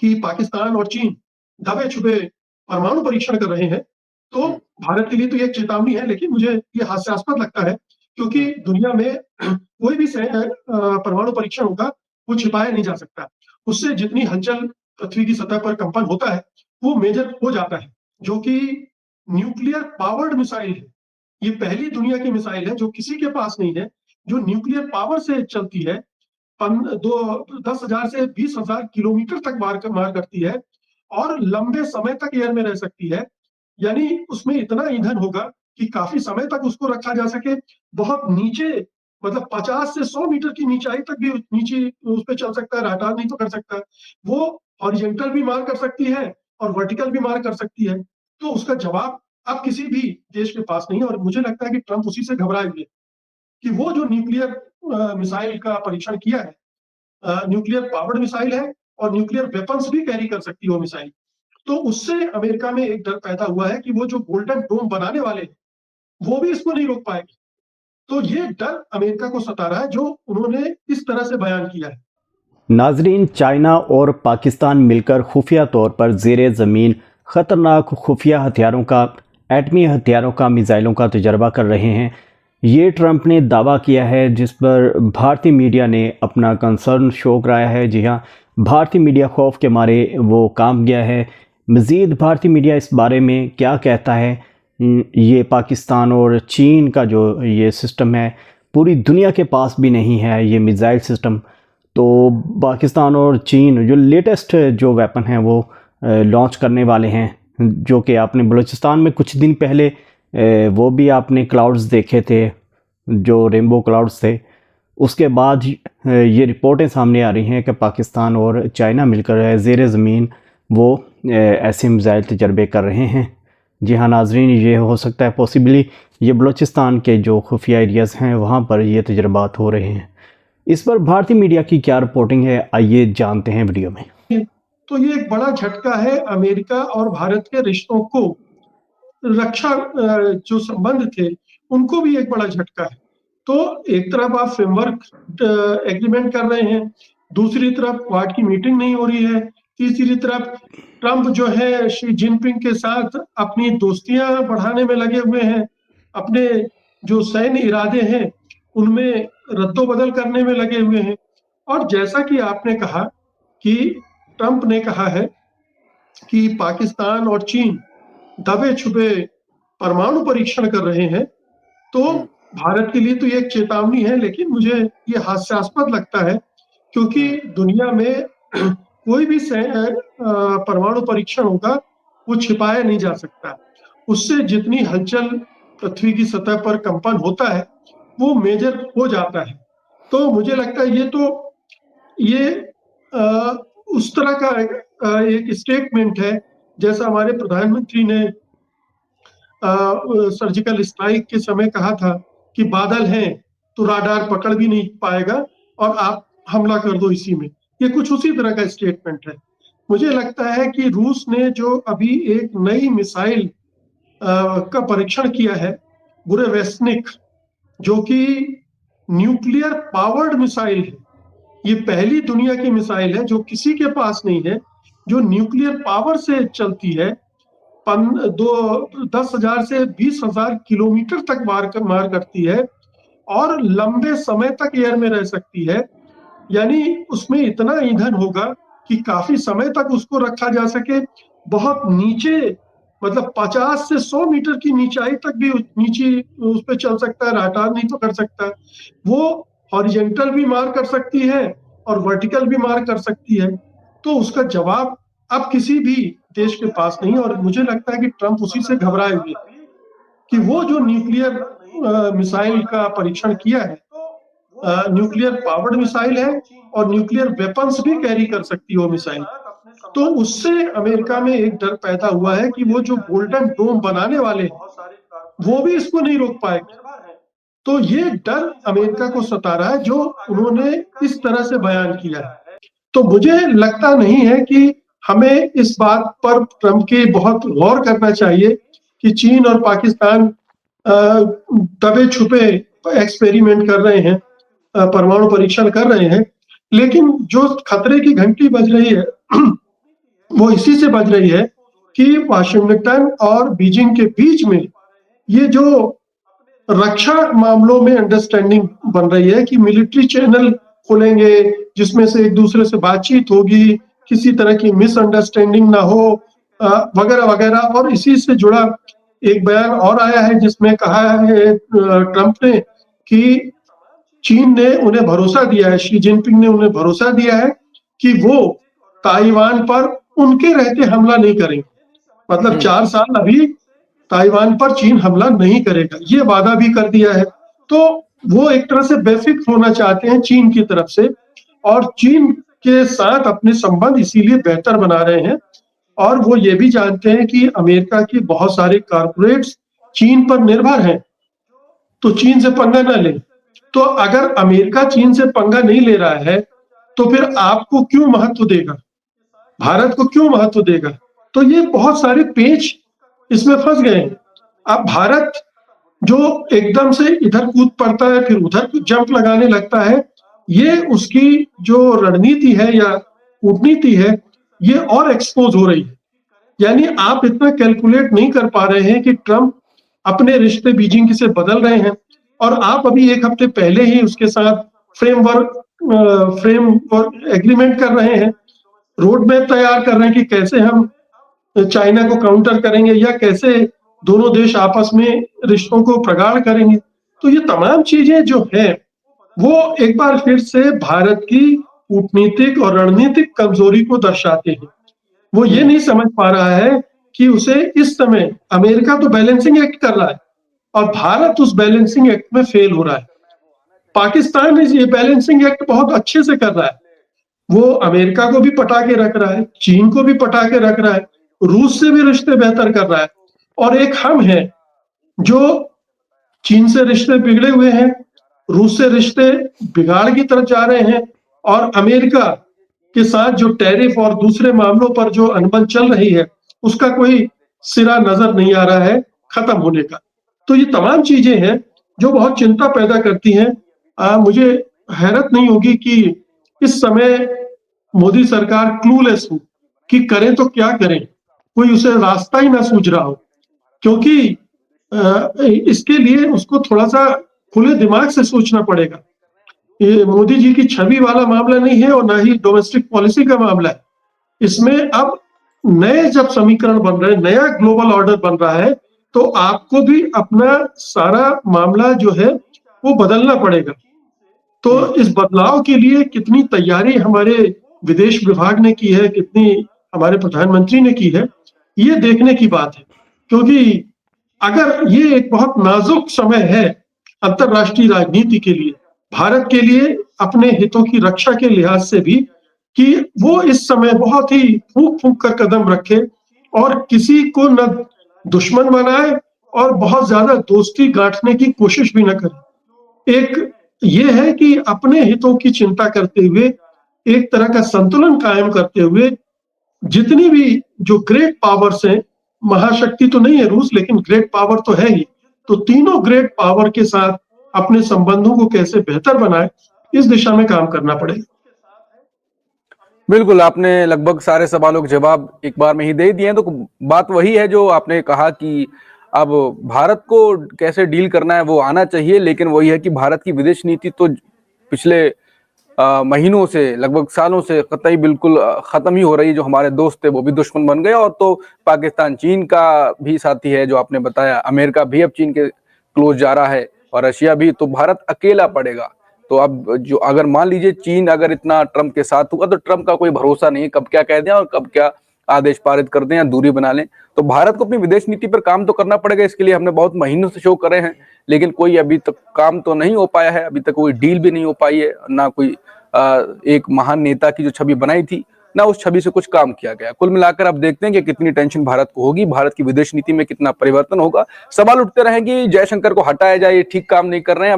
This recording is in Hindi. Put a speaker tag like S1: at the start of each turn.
S1: कि पाकिस्तान और चीन दबे छुपे परमाणु परीक्षण कर रहे हैं, तो भारत के लिए तो ये एक चेतावनी है, लेकिन मुझे ये हास्यास्पद लगता है क्योंकि दुनिया में कोई भी परमाणु परीक्षण होगा, वो छिपाया नहीं जा सकता। उससे जितनी हलचल पृथ्वी की सतह पर कंपन होता है, वो मेजर हो जाता है, जो कि न्यूक्लियर पावर्ड मिसाइल है। ये पहली दुनिया की मिसाइल है जो किसी के पास नहीं है, जो न्यूक्लियर पावर से चलती है। 10,000 से 20,000 किलोमीटर तक मार करती है और लंबे समय तक एयर में रह सकती है। यानी उसमें इतना ईंधन होगा कि काफी समय तक उसको रखा जा सके। बहुत नीचे, मतलब 50 से 100 मीटर की नीचाई तक भी नीचे उस पे चल सकता है, रडार नहीं तो कर सकता है। वो हॉरिजॉन्टल भी मार कर सकती है और वर्टिकल भी मार कर सकती है। तो उसका जवाब अब किसी भी देश के पास नहीं है और मुझे लगता है कि ट्रंप उसी से घबराए हुए हैं कि वो जो न्यूक्लियर मिसाइल का परीक्षण किया है, न्यूक्लियर पावर्ड मिसाइल है और न्यूक्लियर वेपन्स भी कैरी कर सकती है वो मिसाइल। तो उससे अमेरिका में एक डर पैदा हुआ है कि वो जो गोल्डन डोम बनाने वाले हैं, वो भी इसको नहीं रोक पाएंगे। तो ये डर अमेरिका को सता रहा है जो उन्होंने इस तरह से बयान किया है।
S2: नाजरीन, चाइना और पाकिस्तान मिलकर खुफिया तौर पर ज़ेरे ज़मीन ख़तरनाक खुफिया हथियारों का, एटमी हथियारों का, मिसाइलों का तजर्बा कर रहे हैं। ये ट्रंप ने दावा किया है, जिस पर भारतीय मीडिया ने अपना कंसर्न शो कराया है। जी हाँ, भारतीय मीडिया खौफ के मारे वो काम गया है। मज़ीद भारतीय मीडिया इस बारे में क्या कहता है, ये पाकिस्तान और चीन का जो ये सिस्टम है, पूरी दुनिया के पास भी नहीं है ये मिसाइल सिस्टम। तो पाकिस्तान और चीन जो लेटेस्ट जो वेपन हैं वो लॉन्च करने वाले हैं, जो कि आपने बलूचिस्तान में कुछ दिन पहले वो भी आपने क्लाउड्स देखे थे, जो रेनबो क्लाउड्स थे। उसके बाद ये रिपोर्टें सामने आ रही हैं कि पाकिस्तान और चाइना मिलकर ज़ेरे ज़मीन वो ऐसे मिसाइल तजर्बे कर रहे हैं। जी हाँ नाजरीन, ये हो सकता है पॉसिबली ये बलूचिस्तान के जो खुफिया एरियाज़ हैं वहाँ पर ये तजर्बात हो रहे हैं। इस पर भारतीय मीडिया की क्या रिपोर्टिंग है, आइए जानते हैं वीडियो में।
S1: तो ये एक बड़ा झटका है अमेरिका और भारत के रिश्तों को, रक्षा जो संबंध थे उनको भी एक बड़ा झटका है। तो एक तरफ आप फ्रेमवर्क एग्रीमेंट कर रहे हैं, दूसरी तरफ क्वाड की मीटिंग नहीं हो रही है, तीसरी तरफ ट्रंप जो है शी जिनपिंग के साथ अपनी दोस्तियां बढ़ाने में लगे हुए हैं, अपने जो सैन्य इरादे हैं उनमें रद्दोबदल करने में लगे हुए हैं। और जैसा कि आपने कहा कि ट्रंप ने कहा है कि पाकिस्तान और चीन दबे छुपे परमाणु परीक्षण कर रहे हैं, तो भारत के लिए तो ये एक चेतावनी है, लेकिन मुझे ये हास्यास्पद लगता है क्योंकि दुनिया में कोई भी परमाणु परीक्षण होगा, वो छिपाया नहीं जा सकता। उससे जितनी हलचल पृथ्वी की सतह पर कंपन होता है, वो मेजर हो जाता है। तो मुझे लगता है ये उस तरह का एक स्टेटमेंट है जैसा हमारे प्रधानमंत्री ने सर्जिकल स्ट्राइक के समय कहा था कि बादल हैं तो राडार पकड़ भी नहीं पाएगा और आप हमला कर दो इसी में। ये कुछ उसी तरह का स्टेटमेंट है। मुझे लगता है कि रूस ने जो अभी एक नई मिसाइल का परीक्षण किया है, बुरेवेस्निक, जो कि न्यूक्लियर पावर्ड मिसाइल है। ये पहली दुनिया की मिसाइल है जो किसी के पास नहीं है, जो न्यूक्लियर पावर से चलती है। 10,000 से 20,000 किलोमीटर तक मार करती है और लंबे समय तक एयर में रह सकती है। यानी उसमें इतना ईंधन होगा कि काफी समय तक उसको रखा जा सके। बहुत नीचे, मतलब 50 से 100 मीटर की नीचाई तक भी नीचे उस पर चल सकता है, रडार नहीं तो कर सकता है। वो हॉरिजॉन्टल भी मार कर सकती है और वर्टिकल भी मार कर सकती है। तो उसका जवाब अब किसी भी देश के पास नहीं है और मुझे लगता है कि ट्रंप उसी से घबराए हुए कि वो जो न्यूक्लियर मिसाइल का परीक्षण किया है, न्यूक्लियर पावर्ड मिसाइल है और न्यूक्लियर वेपन्स भी कैरी कर सकती है वो मिसाइल। तो उससे अमेरिका में एक डर पैदा हुआ है कि वो जो गोल्डन डोम बनाने वाले हैं, वो भी इसको नहीं रोक पाएंगे। तो ये डर अमेरिका को सता रहा है जो उन्होंने इस तरह से बयान किया है। तो मुझे लगता नहीं है कि हमें इस बात पर ट्रंप के बहुत गौर करना चाहिए कि चीन और पाकिस्तान दबे छुपे एक्सपेरिमेंट कर रहे हैं, परमाणु परीक्षण कर रहे हैं। लेकिन जो खतरे की घंटी बज रही है वो इसी से बज रही है कि वाशिंगटन और बीजिंग के बीच में ये जो रक्षा मामलों में अंडरस्टैंडिंग बन रही है कि मिलिट्री चैनल खोलेंगे जिसमें से एक दूसरे से बातचीत होगी, किसी तरह की मिसअंडरस्टैंडिंग ना हो, वगैरह वगैरह। और इसी से जुड़ा एक बयान और आया है जिसमें कहा है ट्रंप ने कि चीन ने उन्हें भरोसा दिया है, शी जिनपिंग ने उन्हें भरोसा दिया है कि वो ताइवान पर उनके रहते हमला नहीं करेंगे। मतलब 4 साल अभी ताइवान पर चीन हमला नहीं करेगा, ये वादा भी कर दिया है। तो वो एक तरह से बेफिक्र होना चाहते हैं चीन की तरफ से, और चीन के साथ अपने संबंध इसीलिए बेहतर बना रहे हैं। और वो ये भी जानते हैं कि अमेरिका की बहुत सारे कारपोरेट्स चीन पर निर्भर हैं, तो चीन से पंगा ना लें। तो अगर अमेरिका चीन से पंगा नहीं ले रहा है तो फिर आपको क्यों महत्व देगा, भारत को क्यों महत्व देगा? तो ये बहुत सारे पेच इसमें फंस गए हैं। अब भारत जो एकदम से इधर कूद पड़ता है फिर उधर जंप लगाने लगता है, ये उसकी जो रणनीति है या कूटनीति है, ये और एक्सपोज हो रही है। यानी आप इतना कैलकुलेट नहीं कर पा रहे हैं कि ट्रंप अपने रिश्ते बीजिंग से बदल रहे हैं, और आप अभी एक हफ्ते पहले ही उसके साथ फ्रेमवर्क एग्रीमेंट कर रहे हैं, रोड मैप तैयार कर रहे हैं कि कैसे हम चाइना को काउंटर करेंगे या कैसे दोनों देश आपस में रिश्तों को प्रगाढ़ करेंगे। तो ये तमाम चीजें जो है वो एक बार फिर से भारत की कूटनीतिक और रणनीतिक कमजोरी को दर्शाते हैं। वो ये नहीं समझ पा रहा है कि उसे इस समय अमेरिका तो बैलेंसिंग एक्ट कर रहा है और भारत उस बैलेंसिंग एक्ट में फेल हो रहा है। पाकिस्तान ये बैलेंसिंग एक्ट बहुत अच्छे से कर रहा है, वो अमेरिका को भी पटा के रख रहा है, चीन को भी पटा के रख रहा है, रूस से भी रिश्ते बेहतर कर रहा है। और एक हम हैं जो चीन से रिश्ते बिगड़े हुए हैं, रूस से रिश्ते बिगाड़ की तरफ जा रहे हैं, और अमेरिका के साथ जो टैरिफ और दूसरे मामलों पर जो अनबन चल रही है उसका कोई सिरा नजर नहीं आ रहा है खत्म होने का। तो ये तमाम चीजें हैं जो बहुत चिंता पैदा करती हैं। मुझे हैरत नहीं होगी कि इस समय मोदी सरकार क्लूलेस हो कि करें तो क्या करें, कोई उसे रास्ता ही ना सूझ रहा हो, क्योंकि इसके लिए उसको थोड़ा सा खुले दिमाग से सोचना पड़ेगा। ये मोदी जी की छवि वाला मामला नहीं है और ना ही डोमेस्टिक पॉलिसी का मामला है। इसमें अब नए जब समीकरण बन रहे हैं, नया ग्लोबल ऑर्डर बन रहा है, तो आपको भी अपना सारा मामला जो है वो बदलना पड़ेगा। तो इस बदलाव के लिए कितनी तैयारी हमारे विदेश विभाग ने की है, कितनी हमारे प्रधानमंत्री ने की है, ये देखने की बात है। क्योंकि अगर ये एक बहुत नाजुक समय है अंतरराष्ट्रीय राजनीति के लिए, भारत के लिए अपने हितों की रक्षा के लिहाज से भी, कि वो इस समय बहुत ही फूंक फूंक कर कदम रखे और किसी को न दुश्मन बनाए और बहुत ज्यादा दोस्ती गांठने की कोशिश भी न करे। एक ये है कि अपने हितों की चिंता करते हुए, एक तरह का संतुलन कायम करते हुए, जितनी भी जो ग्रेट पावर्स हैं, महाशक्ति तो नहीं है रूस लेकिन ग्रेट पावर तो है ही, तो तीनों ग्रेट पावर के साथ अपने संबंधों को कैसे बेहतर बनाए, इस दिशा में काम करना पड़ेगा।
S3: बिल्कुल, आपने लगभग सारे सवालों के जवाब एक बार में ही दे दिए हैं। तो बात वही है जो आपने कहा कि अब भारत को कैसे डील करना है वो आना चाहिए, लेकिन वही है कि भारत की विदेश नीति तो पिछले महीनों से, लगभग सालों से कतई बिल्कुल खत्म ही हो रही है। जो हमारे दोस्त थे वो भी दुश्मन बन गए, और तो पाकिस्तान चीन का भी साथी है जो आपने बताया, अमेरिका भी अब चीन के क्लोज जा रहा है और रशिया भी, तो भारत अकेला पड़ेगा। तो अब जो अगर मान लीजिए चीन अगर इतना ट्रंप के साथ हुआ, तो ट्रंप का कोई भरोसा नहीं है, कब क्या कह दें और कब क्या आदेश पारित कर दें या दूरी बना लें। तो भारत को अपनी विदेश नीति पर काम तो करना पड़ेगा। इसके लिए हमने बहुत महीनों से शो करे हैं, लेकिन कोई अभी तक काम तो नहीं हो पाया है, अभी तक कोई डील भी नहीं हो पाई है, ना कोई एक महान नेता की जो छवि बनाई थी, ना उस छवि से कुछ काम किया गया। कुल मिलाकर अब देखते हैं कि कितनी टेंशन भारत को होगी, भारत की विदेश नीति में कितना परिवर्तन होगा। सवाल उठते रहेंगे, जयशंकर को हटाया जाए, ये ठीक काम नहीं कर रहे हैं।